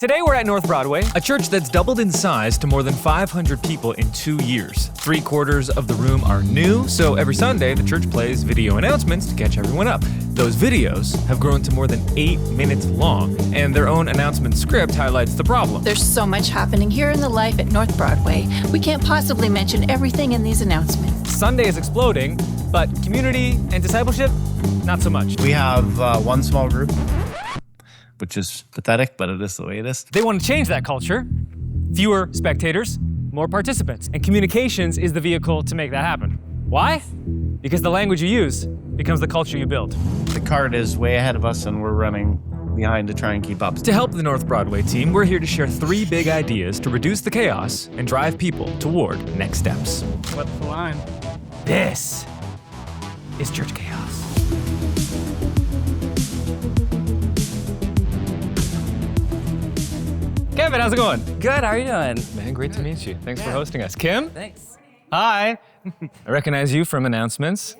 Today we're at North Broadway, a church that's doubled in size to more than 500 people in 2 years. 3/4 of the room are new, so every Sunday the church plays video announcements to catch everyone up. Those videos have grown to more than 8 minutes long, and their own announcement script highlights the problem. There's so much happening here in the life at North Broadway. We can't possibly mention everything in these announcements. Sunday is exploding, but community and discipleship, not so much. We have one small group, which is pathetic, but it is the way it is. They want to change that culture. Fewer spectators, more participants. And communications is the vehicle to make that happen. Why? Because the language you use becomes the culture you build. The cart is way ahead of us and we're running behind to try and keep up. To help the North Broadway team, we're here to share 3 big ideas to reduce the chaos and drive people toward next steps. What's the line? This is church chaos. Kevin, how's it going? Good, how are you doing? Man, great to meet you. Thanks for hosting us. Kim? Thanks. Hi. I recognize you from announcements.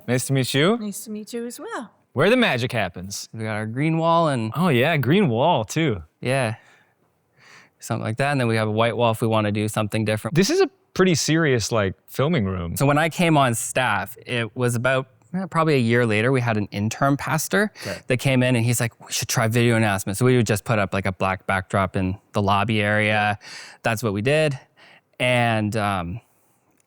Nice to meet you. Nice to meet you as well. Where the magic happens. We got our green wall and, Oh yeah, green wall too. yeah, something like that. And then we have a white wall if we want to do something different. This is a pretty serious filming room. So when I came on staff, it was about probably a year later, we had an interim pastor that came in and he's like, we should try video announcements. So we would just put up like a black backdrop in the lobby area. That's what we did. And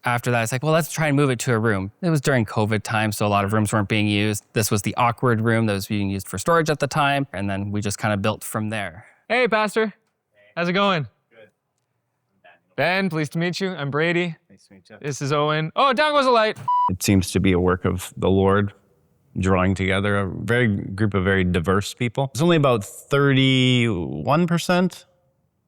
after that, it's like, well, let's try and move it to a room. It was during COVID time, so a lot of rooms weren't being used. This was the awkward room that was being used for storage at the time. And then we just kind of built from there. Hey, Pastor. How's it going? Good. Ben, pleased to meet you. I'm Brady. Nice to meet you. This is Owen. Oh, down goes a light. It seems to be a work of the Lord, drawing together a group of very diverse people. There's only about 31%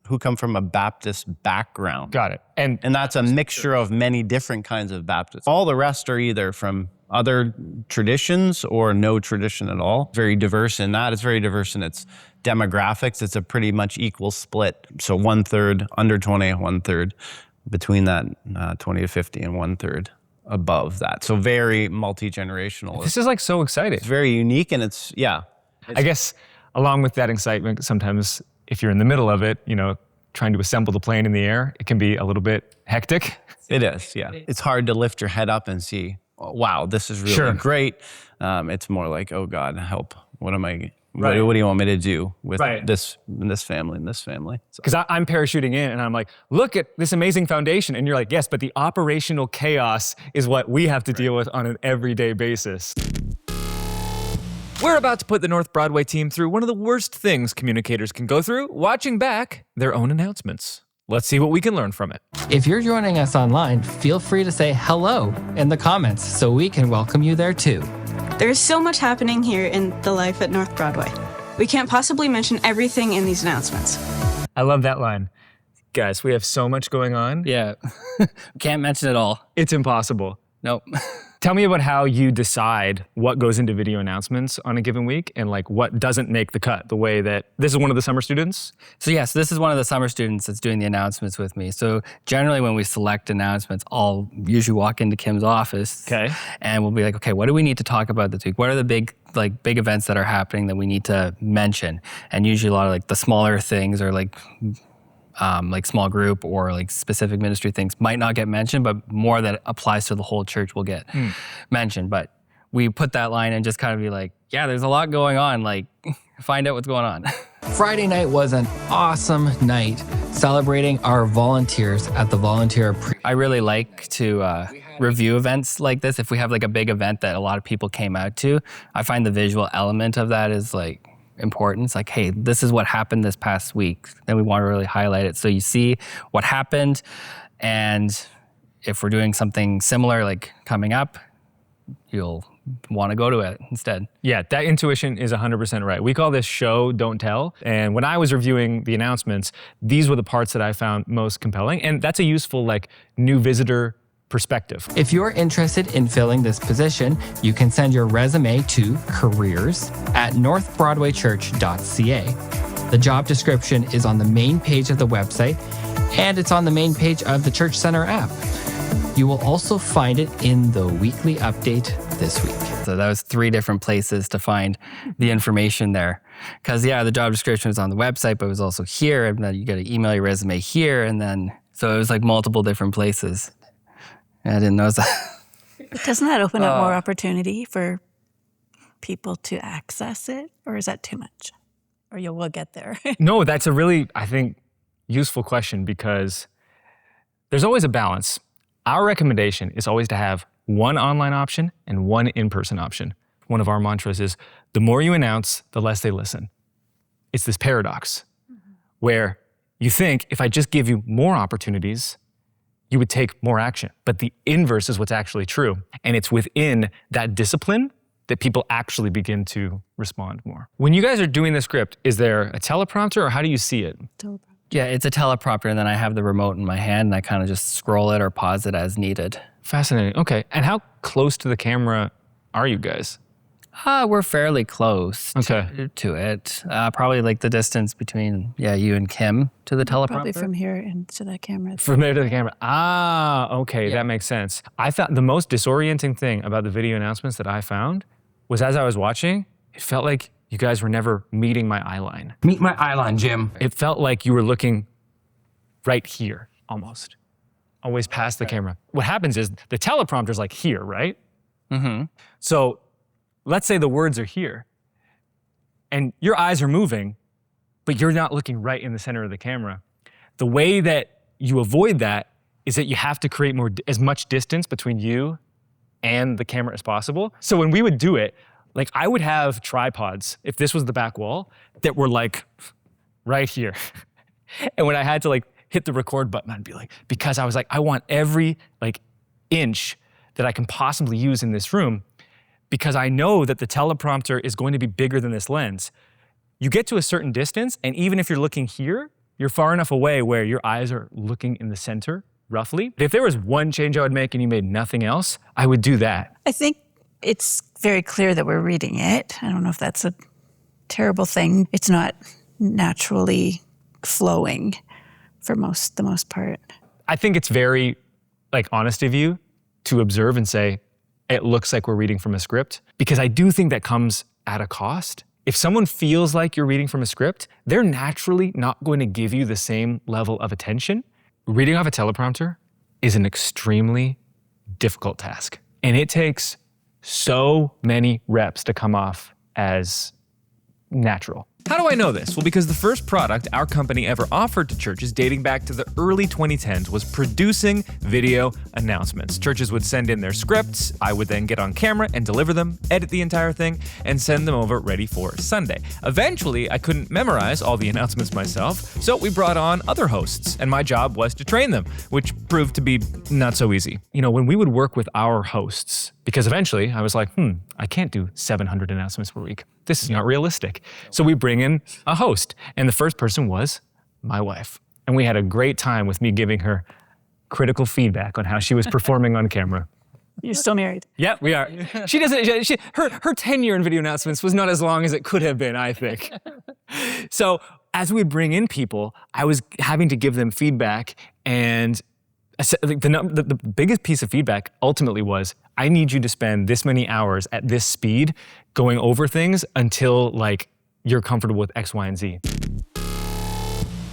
who come from a Baptist background. Got it. And And that's a mixture of many different kinds of Baptists. All the rest are either from other traditions or no tradition at all. Very diverse in that. It's very diverse in its demographics. It's a pretty much equal split. So 1/3 under 20, 1/3 between that 20 to 50, and 1/3 above that. So very multi-generational. this is so exciting. It's very unique and it's. I guess along with that excitement, sometimes if you're in the middle of it, trying to assemble the plane in the air, it can be a little bit hectic. It is, yeah. It's hard to lift your head up and see, oh, wow, this is really Sure. great. It's more like, oh God, help. What am I, Right. what do you want me to do with Right. this family and this family? So, Because I'm parachuting in and I'm like, look at this amazing foundation. And you're like, yes, but the operational chaos is what we have to deal with on an everyday basis. We're about to put the North Broadway team through one of the worst things communicators can go through, watching back their own announcements. Let's see what we can learn from it. If you're joining us online, feel free to say hello in the comments so we can welcome you there too. There's so much happening here in the life at North Broadway. We can't possibly mention everything in these announcements. I love that line. Guys, we have so much going on. Yeah, can't mention it all. It's impossible. Nope. Tell me about how you decide what goes into video announcements on a given week and what doesn't make the cut, the way that this is one of the summer students. So yes, this is one of the summer students that's doing the announcements with me. So generally when we select announcements, I'll usually walk into Kim's office. Okay. And we'll be like, okay, what do we need to talk about this week? What are the big events that are happening that we need to mention? And usually a lot of the smaller things or small group or specific ministry things might not get mentioned, but more that applies to the whole church will get mentioned. But we put that line and just kind of be like, yeah, there's a lot going on. Find out what's going on. Friday night was an awesome night celebrating our volunteers at the volunteer I really like to review events like this. If we have a big event that a lot of people came out to, I find the visual element of that is important. It's hey, this is what happened this past week. Then we want to really highlight it. So you see what happened, and if we're doing something similar coming up, you'll want to go to it instead. Yeah, that intuition is 100% right. We call this show, don't tell. And when I was reviewing the announcements, these were the parts that I found most compelling. And that's a useful new visitor perspective. If you're interested in filling this position, you can send your resume to careers@northbroadwaychurch.ca. The job description is on the main page of the website, and it's on the main page of the Church Center app. You will also find it in the weekly update this week. So that was 3 different places to find the information there. Because, the job description was on the website, but it was also here. And then you got to email your resume here. And then, so it was like multiple different places. I didn't know that. Doesn't that open up more opportunity for people to access it? Or is that too much? Or we'll get there. No, that's a really, I think, useful question because there's always a balance. Our recommendation is always to have one online option and one in-person option. One of our mantras is, the more you announce, the less they listen. It's this paradox where you think if I just give you more opportunities, you would take more action. But the inverse is what's actually true. And it's within that discipline that people actually begin to respond more. When you guys are doing the script, is there a teleprompter or how do you see it? Yeah, it's a teleprompter, and then I have the remote in my hand, and I kind of just scroll it or pause it as needed. Fascinating. Okay. And how close to the camera are you guys? We're fairly close Okay. to it. Probably like the distance between, you and Kim to the teleprompter. Probably from here into the camera. From there to the camera. Okay. That makes sense. I found the most disorienting thing about the video announcements that I found was as I was watching, it felt like you guys were never meeting my eye line. Meet my eye line, Jim. It felt like you were looking right here, almost. Always past the camera. What happens is the teleprompter's like here, right? Mm-hmm. So let's say the words are here and your eyes are moving, but you're not looking right in the center of the camera. The way that you avoid that is that you have to create as much distance between you and the camera as possible. So when we would do it, like I would have tripods, if this was the back wall, that were like right here. And when I had to like hit the record button, I'd be like, because I was like, I want every like inch that I can possibly use in this room, because I know that the teleprompter is going to be bigger than this lens. You get to a certain distance, and even if you're looking here, you're far enough away where your eyes are looking in the center, roughly. If there was one change I would make and you made nothing else, I would do that. I think it's very clear that we're reading it. I don't know if that's a terrible thing. It's not naturally flowing for the most part. I think it's very honest of you to observe and say, it looks like we're reading from a script, because I do think that comes at a cost. If someone feels like you're reading from a script, they're naturally not going to give you the same level of attention. Reading off a teleprompter is an extremely difficult task. And it takes so many reps to come off as natural. How do I know this? Well, because the first product our company ever offered to churches dating back to the early 2010s was producing video announcements. Churches would send in their scripts, I would then get on camera and deliver them, edit the entire thing, and send them over ready for Sunday. Eventually, I couldn't memorize all the announcements myself, so we brought on other hosts, and my job was to train them, which proved to be not so easy. When we would work with our hosts, because eventually I was like, I can't do 700 announcements per week. This is not realistic. So we bring in a host, and the first person was my wife. And we had a great time with me giving her critical feedback on how she was performing on camera. You're still married. Yeah, we are. She doesn't. Her tenure in video announcements was not as long as it could have been, I think. So as we bring in people, I was having to give them feedback, and the biggest piece of feedback ultimately was, I need you to spend this many hours at this speed going over things until you're comfortable with X, Y, and Z.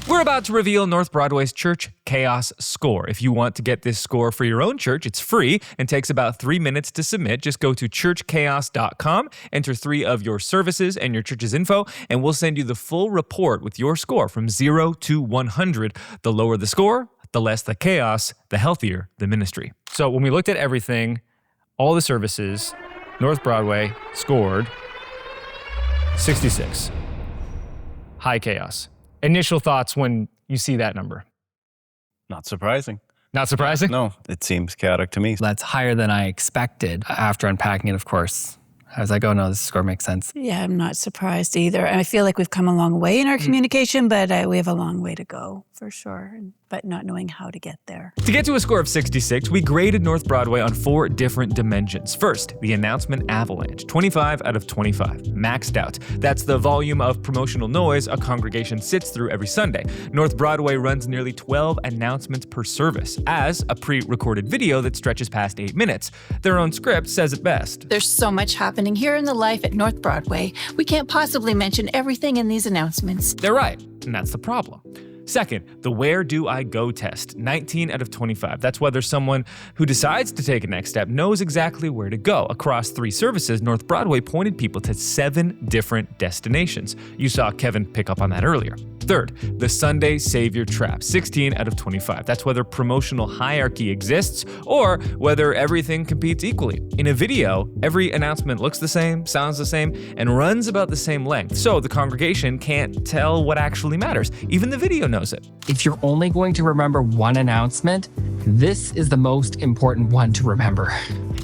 We're about to reveal North Broadway's Church Chaos score. If you want to get this score for your own church, it's free and takes about 3 minutes to submit. Just go to churchchaos.com, enter 3 of your services and your church's info, and we'll send you the full report with your score from 0 to 100. The lower the score, the less the chaos, the healthier the ministry. So when we looked at everything, all the services, North Broadway scored 66. High chaos. Initial thoughts when you see that number? Not surprising. Not surprising? No, it seems chaotic to me. That's higher than I expected. After unpacking it, of course, I was like, oh no, this score makes sense. Yeah, I'm not surprised either. I feel like we've come a long way in our communication, but we have a long way to go for sure. but not knowing how to get there. To get to a score of 66, we graded North Broadway on 4 different dimensions. First, the announcement avalanche, 25 out of 25, maxed out. That's the volume of promotional noise a congregation sits through every Sunday. North Broadway runs nearly 12 announcements per service, as a pre-recorded video that stretches past 8 minutes. Their own script says it best. There's so much happening here in the life at North Broadway. We can't possibly mention everything in these announcements. They're right, and that's the problem. Second, the where do I go test, 19 out of 25. That's whether someone who decides to take a next step knows exactly where to go. Across 3 services, North Broadway pointed people to 7 different destinations. You saw Kevin pick up on that earlier. Third, the Sunday Savior Trap, 16 out of 25. That's whether promotional hierarchy exists or whether everything competes equally. In a video, every announcement looks the same, sounds the same, and runs about the same length. So the congregation can't tell what actually matters. Even the video knows it. If you're only going to remember one announcement, this is the most important one to remember.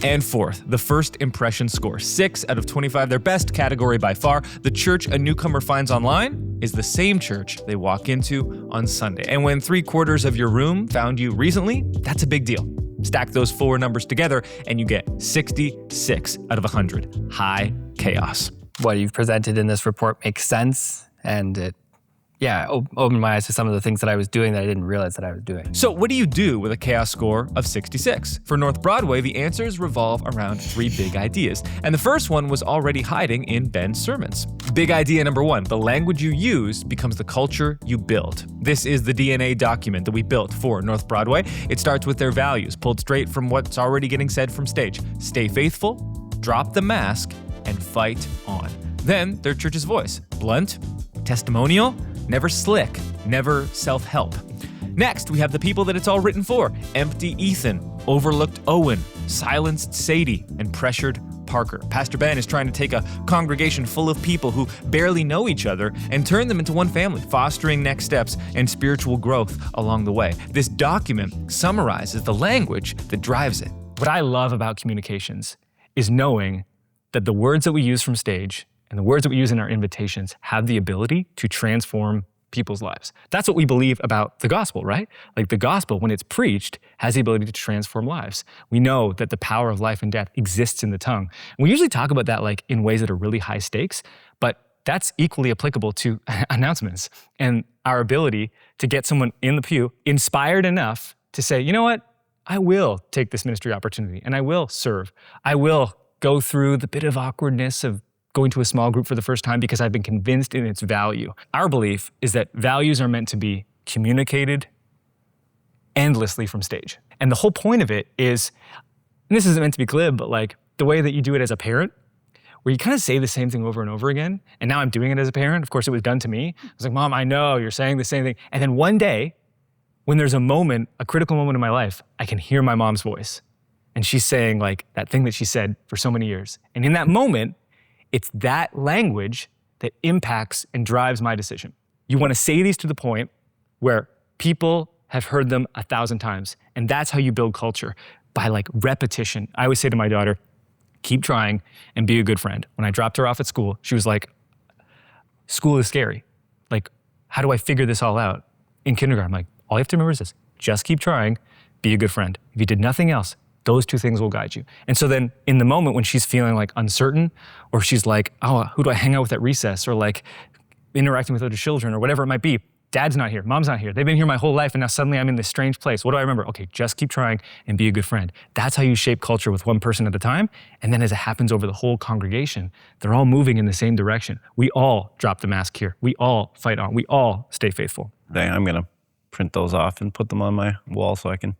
And fourth, the first impression score, 6 out of 25, their best category by far. The church a newcomer finds online is the same church they walk into on Sunday. And when 3/4 of your room found you recently, that's a big deal. Stack those 4 numbers together and you get 66 out of 100. High chaos. What you've presented in this report makes sense, and it opened my eyes to some of the things that I was doing that I didn't realize that I was doing. So what do you do with a chaos score of 66? For North Broadway, the answers revolve around 3 big ideas. And the first one was already hiding in Ben's sermons. Big idea number 1, the language you use becomes the culture you build. This is the DNA document that we built for North Broadway. It starts with their values, pulled straight from what's already getting said from stage. Stay faithful, drop the mask, and fight on. Then their church's voice, blunt, testimonial, never slick, never self-help. Next, we have the people that it's all written for. Empty Ethan, overlooked Owen, silenced Sadie, and pressured Parker. Pastor Ben is trying to take a congregation full of people who barely know each other and turn them into one family, fostering next steps and spiritual growth along the way. This document summarizes the language that drives it. What I love about communications is knowing that the words that we use from stage and the words that we use in our invitations have the ability to transform people's lives. That's what we believe about the gospel, right? Like the gospel, when it's preached, has the ability to transform lives. We know that the power of life and death exists in the tongue. And we usually talk about that like in ways that are really high stakes, but that's equally applicable to announcements and our ability to get someone in the pew inspired enough to say, you know what? I will take this ministry opportunity and I will serve. I will go through the bit of awkwardness of going to a small group for the first time because I've been convinced in its value. Our belief is that values are meant to be communicated endlessly from stage. And the whole point of it is, and this isn't meant to be glib, but like the way that you do it as a parent, where you kind of say the same thing over and over again. And now I'm doing it as a parent. Of course, it was done to me. I was like, Mom, I know you're saying the same thing. And then one day, when there's a moment, a critical moment in my life, I can hear my mom's voice. And she's saying like that thing that she said for so many years. And in that moment, it's that language that impacts and drives my decision. You want to say these to the point where people have heard them 1,000 times. And that's how you build culture, by like repetition. I always say to my daughter, keep trying and be a good friend. When I dropped her off at school, she was like, school is scary. Like, how do I figure this all out? In kindergarten, I'm like, all you have to remember is this, just keep trying, be a good friend. If you did nothing else, those 2 things will guide you. And so then in the moment when she's feeling like uncertain, or she's like, oh, who do I hang out with at recess? Or like interacting with other children or whatever it might be. Dad's not here, mom's not here. They've been here my whole life and now suddenly I'm in this strange place. What do I remember? Okay, just keep trying and be a good friend. That's how you shape culture with one person at a time. And then as it happens over the whole congregation, they're all moving in the same direction. We all drop the mask here. We all fight on. We all stay faithful. Dang, I'm gonna print those off and put them on my wall so I can.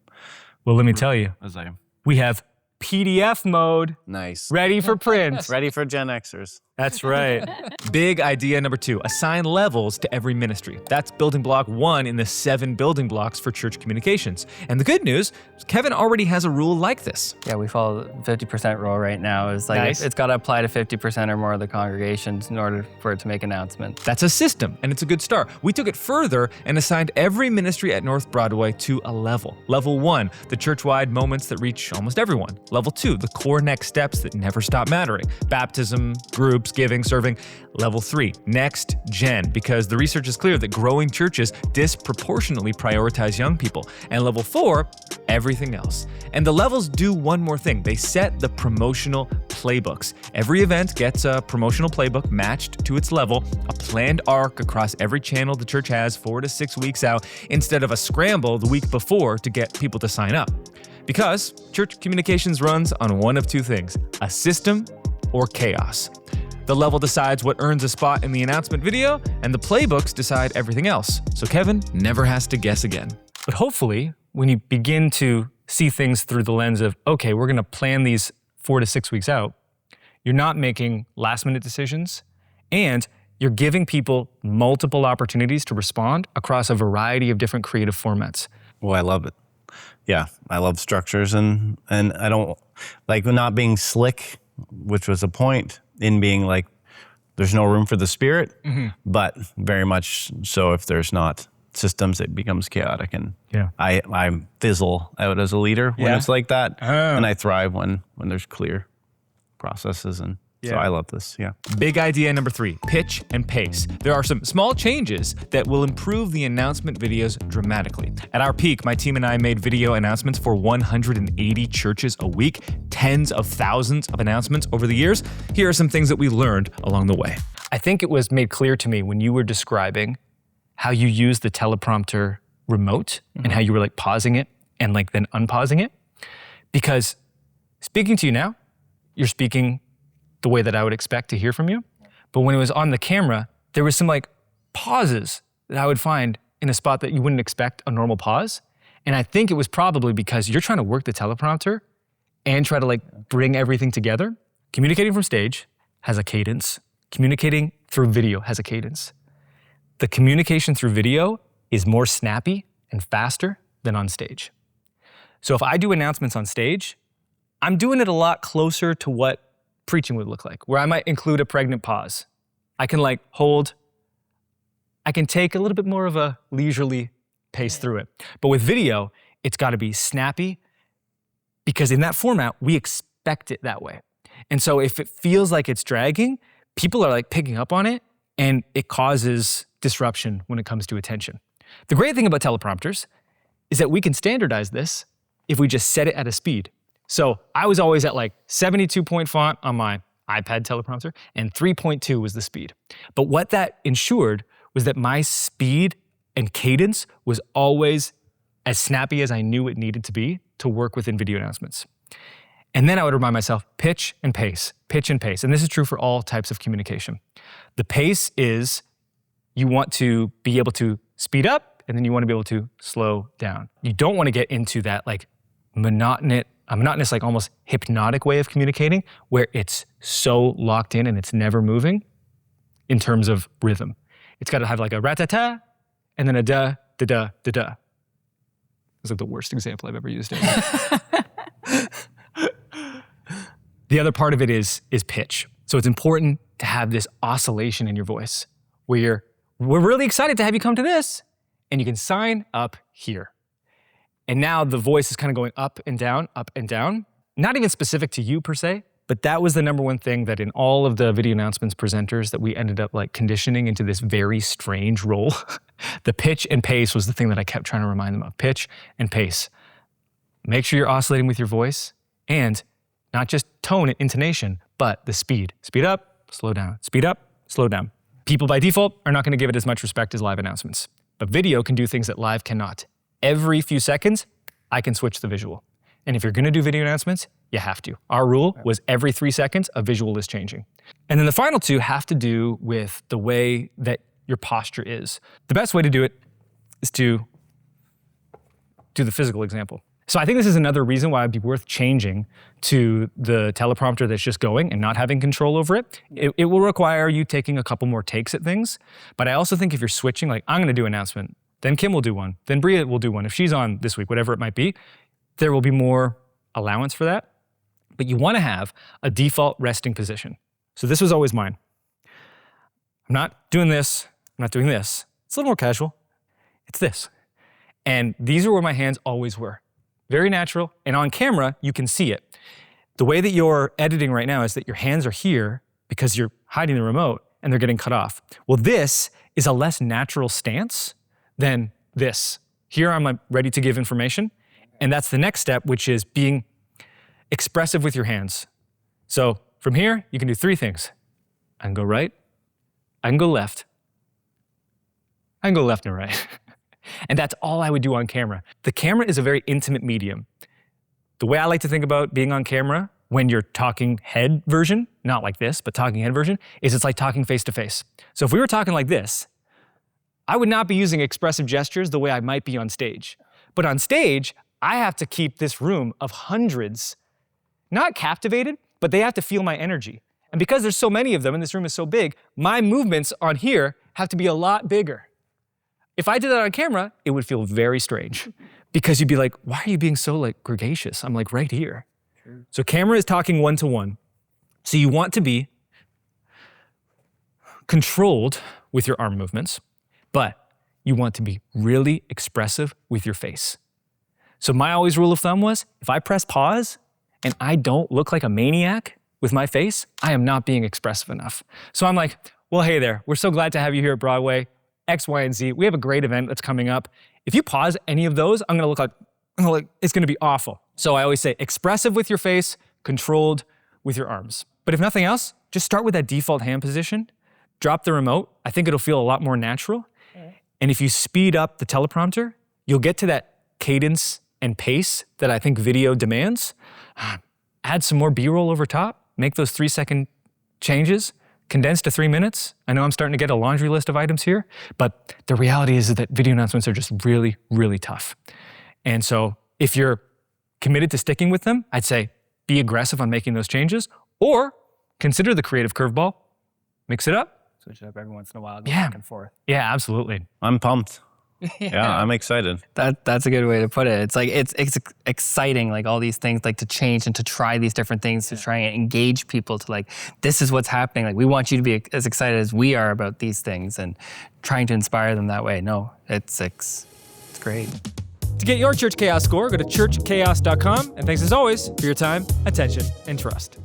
Well, let me tell you, As I we have PDF mode nice. ready for print. Ready for Gen Xers. That's right. Big idea number 2, assign levels to every ministry. That's building block 1 in the 7 building blocks for church communications. And the good news, Kevin already has a rule like this. Yeah, we follow the 50% rule right now. It's like Nice. it's got to apply to 50% or more of the congregations in order for it to make announcements. That's a system, and it's a good start. We took it further and assigned every ministry at North Broadway to a level. Level 1, the church-wide moments that reach almost everyone. Level 2, the core next steps that never stop mattering. Baptism, groups, workshops, giving, serving. Level 3, next gen, because the research is clear that growing churches disproportionately prioritize young people. And level 4, everything else. And the levels do one more thing. They set the promotional playbooks. Every event gets a promotional playbook matched to its level, a planned arc across every channel the church has 4 to 6 weeks out, instead of a scramble the week before to get people to sign up. Because church communications runs on one of two things, a system or chaos. The level decides what earns a spot in the announcement video, and the playbooks decide everything else. So Kevin never has to guess again. But hopefully, when you begin to see things through the lens of, okay, we're gonna plan these 4 to 6 weeks out, you're not making last minute decisions, and you're giving people multiple opportunities to respond across a variety of different creative formats. Well, I love it. Yeah, I love structures, and I don't like not being slick, which was a point in being like, there's no room for the spirit, but very much so if there's not systems, it becomes chaotic, and I fizzle out as a leader when it's like that, and I thrive when there's clear processes, and so I love this, Big idea number 3, pitch and pace. There are some small changes that will improve the announcement videos dramatically. At our peak, my team and I made video announcements for 180 churches a week, tens of thousands of announcements over the years. Here are some things that we learned along the way. I think it was made clear to me when you were describing how you use the teleprompter remote and how you were like pausing it and like then unpausing it. Because speaking to you now, you're speaking the way that I would expect to hear from you. But when it was on the camera, there was some like pauses that I would find in a spot that you wouldn't expect a normal pause. And I think it was probably because you're trying to work the teleprompter and try to like bring everything together. Communicating from stage has a cadence. Communicating through video has a cadence. The communication through video is more snappy and faster than on stage. So if I do announcements on stage, I'm doing it a lot closer to what preaching would look like, where I might include a pregnant pause. I can like hold, I can take a little bit more of a leisurely pace through it. But with video, it's gotta be snappy, because in that format, we expect it that way. And so if it feels like it's dragging, people are like picking up on it, and it causes disruption when it comes to attention. The great thing about teleprompters is that we can standardize this if we just set it at a speed. So I was always at like 72-point font on my iPad teleprompter, and 3.2 was the speed. But what that ensured was that my speed and cadence was always as snappy as I knew it needed to be to work within video announcements. And then I would remind myself, pitch and pace, pitch and pace. And this is true for all types of communication. The pace is you want to be able to speed up, and then you want to be able to slow down. You don't want to get into that like monotonous, like almost hypnotic way of communicating where it's so locked in and it's never moving in terms of rhythm. It's got to have like a rat-ta-ta and then a da, da, da, da, da. It's like the worst example I've ever used. The other part of it is pitch. So it's important to have this oscillation in your voice where we're really excited to have you come to this, and you can sign up here. And now the voice is kind of going up and down, not even specific to you per se, but that was the number one thing that in all of the video announcements presenters that we ended up like conditioning into this very strange role. The pitch and pace was the thing that I kept trying to remind them of. Pitch and pace. Make sure you're oscillating with your voice, and not just tone and intonation, but the speed. Speed up, slow down. Speed up, slow down. People by default are not going to give it as much respect as live announcements, but video can do things that live cannot. Every few seconds, I can switch the visual. And if you're gonna do video announcements, you have to. Our rule was every 3 seconds, a visual is changing. And then the final 2 have to do with the way that your posture is. The best way to do it is to do the physical example. So I think this is another reason why it'd be worth changing to the teleprompter that's just going and not having control over it. It will require you taking a couple more takes at things. But I also think if you're switching, like I'm gonna do an announcement, then Kim will do one, then Bria will do one. If she's on this week, whatever it might be, there will be more allowance for that. But you wanna have a default resting position. So this was always mine. I'm not doing this, I'm not doing this. It's a little more casual. It's this. And these are where my hands always were. Very natural, and on camera, you can see it. The way that you're editing right now is that your hands are here because you're hiding the remote and they're getting cut off. Well, this is a less natural stance than this. Here I'm ready to give information. And that's the next step, which is being expressive with your hands. So from here, you can do 3 things. I can go right, I can go left, I can go left and right. And that's all I would do on camera. The camera is a very intimate medium. The way I like to think about being on camera when you're talking head version, not like this, but talking head version, is it's like talking face to face. So if we were talking like this, I would not be using expressive gestures the way I might be on stage. But on stage, I have to keep this room of hundreds, not captivated, but they have to feel my energy. And because there's so many of them and this room is so big, my movements on here have to be a lot bigger. If I did that on camera, it would feel very strange because you'd be like, why are you being so like gregarious? I'm like right here. True. So camera is talking one-to-one. So you want to be controlled with your arm movements, but you want to be really expressive with your face. So my always rule of thumb was, if I press pause and I don't look like a maniac with my face, I am not being expressive enough. So I'm like, well, hey there, we're so glad to have you here at Broadway, X, Y, and Z. We have a great event that's coming up. If you pause any of those, I'm gonna look like it's gonna be awful. So I always say expressive with your face, controlled with your arms. But if nothing else, just start with that default hand position, drop the remote. I think it'll feel a lot more natural. And if you speed up the teleprompter, you'll get to that cadence and pace that I think video demands. Add some more B-roll over top, make those 3-second changes, condense to 3 minutes. I know I'm starting to get a laundry list of items here, but the reality is that video announcements are just really, really tough. And so if you're committed to sticking with them, I'd say be aggressive on making those changes, or consider the creative curveball, mix it up. Switch it up every once in a while, go Yeah. back and forth. Yeah, absolutely. I'm pumped. Yeah, I'm excited. That's a good way to put it. It's like it's exciting, like all these things, like to change and to try these different things, to try and engage people to like, this is what's happening. Like we want you to be as excited as we are about these things and trying to inspire them that way. No, it's great. To get your Church Chaos score, go to churchchaos.com. And thanks as always for your time, attention, and trust.